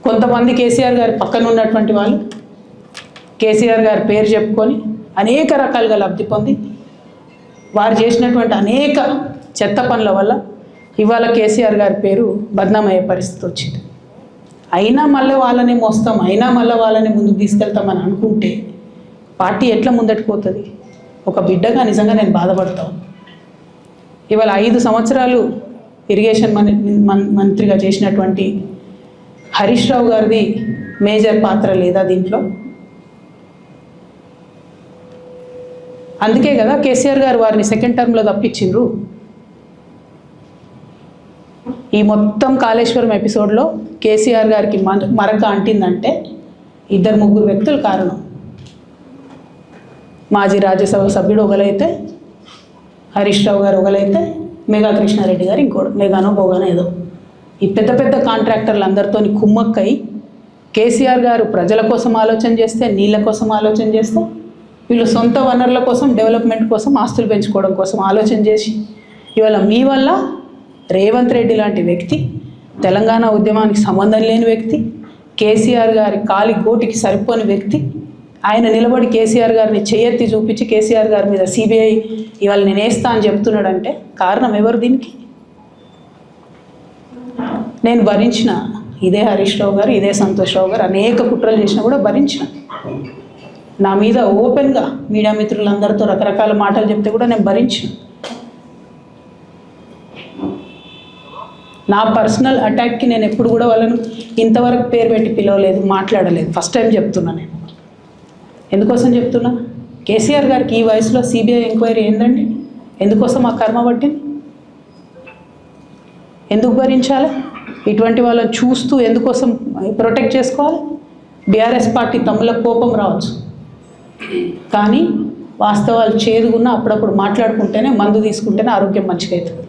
కొంతమంది కేసీఆర్ గారి పక్కన ఉన్నటువంటి వాళ్ళు కేసీఆర్ గారి పేరు చెప్పుకొని అనేక రకాలుగా లబ్ధి పొంది వారు చేసినటువంటి అనేక చెత్త పనుల వల్ల ఇవాళ కేసీఆర్ గారి పేరు బద్నామయ్యే పరిస్థితి వచ్చింది. అయినా మళ్ళీ వాళ్ళని మోస్తాం, అయినా మళ్ళీ వాళ్ళని ముందుకు తీసుకెళ్తామని అనుకుంటే పార్టీ ఎట్లా ముందటిపోతుంది? ఒక బిడ్డగా నిజంగా నేను బాధపడతాను. ఇవాళ 5 సంవత్సరాలు ఇరిగేషన్ మంత్రిగా చేసినటువంటి హరీష్ రావు గారిది మేజర్ పాత్ర లేదా దీంట్లో? అందుకే కదా కేసీఆర్ గారు వారిని సెకండ్ టర్మ్లో తప్పించిండ్రు. ఈ మొత్తం కాళేశ్వరం ఎపిసోడ్లో కేసీఆర్ గారికి మరక అంటిందంటే 2-3 వ్యక్తులు కారణం. మాజీ రాజ్యసభ సభ్యుడు ఒకలైతే, హరీష్ రావు గారు ఒకలైతే, మెగా కృష్ణారెడ్డి గారు ఇంకోడు, మెగానో బోగానో ఏదో. ఈ పెద్ద పెద్ద కాంట్రాక్టర్లు అందరితో కుమ్మక్కై కేసీఆర్ గారు ప్రజల కోసం ఆలోచన చేస్తే, నీళ్ళ కోసం ఆలోచన చేస్తే, వీళ్ళు సొంత వనరుల కోసం, డెవలప్మెంట్ కోసం, ఆస్తులు పెంచుకోవడం కోసం ఆలోచన చేసి ఇవాళ మీ వల్ల రేవంత్ రెడ్డి లాంటి వ్యక్తి, తెలంగాణ ఉద్యమానికి సంబంధం లేని వ్యక్తి, కేసీఆర్ గారి కాలి గోటికి సరిపోని వ్యక్తి, ఆయన నిలబడి కేసీఆర్ గారిని చేయెత్తి చూపించి కేసీఆర్ గారి మీద సిబిఐ ఇవాళ నేను వేస్తా అని చెప్తున్నాడంటే కారణం ఎవరు దీనికి? నేను భరించిన ఇదే హరీష్ రావు గారు, ఇదే సంతోష్ రావు గారు అనేక కుట్రలు చేసినా కూడా భరించిన. నా మీద ఓపెన్గా మీడియా మిత్రులందరితో రకరకాల మాటలు చెప్తే కూడా నేను భరించిన. నా పర్సనల్ అటాక్కి నేను ఎప్పుడు కూడా వాళ్ళను ఇంతవరకు పేరు పెట్టి పిలవలేదు, మాట్లాడలేదు. ఫస్ట్ టైం చెప్తున్నా. నేను ఎందుకోసం చెప్తున్నా? కేసీఆర్ గారికి ఈ వయసులో సిబిఐ ఎంక్వైరీ ఏందండి? ఎందుకోసం ఆ కర్మ పట్టింది? ఎందుకు భరించాలి? ఇటువంటి వాళ్ళని చూస్తూ ఎందుకోసం ప్రొటెక్ట్ చేసుకోవాలి? బీఆర్ఎస్ పార్టీ తమ్ముల కోపం రావచ్చు, కానీ వాస్తవాలు చేదుగున్నా అప్పుడప్పుడు మాట్లాడుకుంటేనే, మందు తీసుకుంటేనే ఆరోగ్యం మంచిగా అవుతుంది.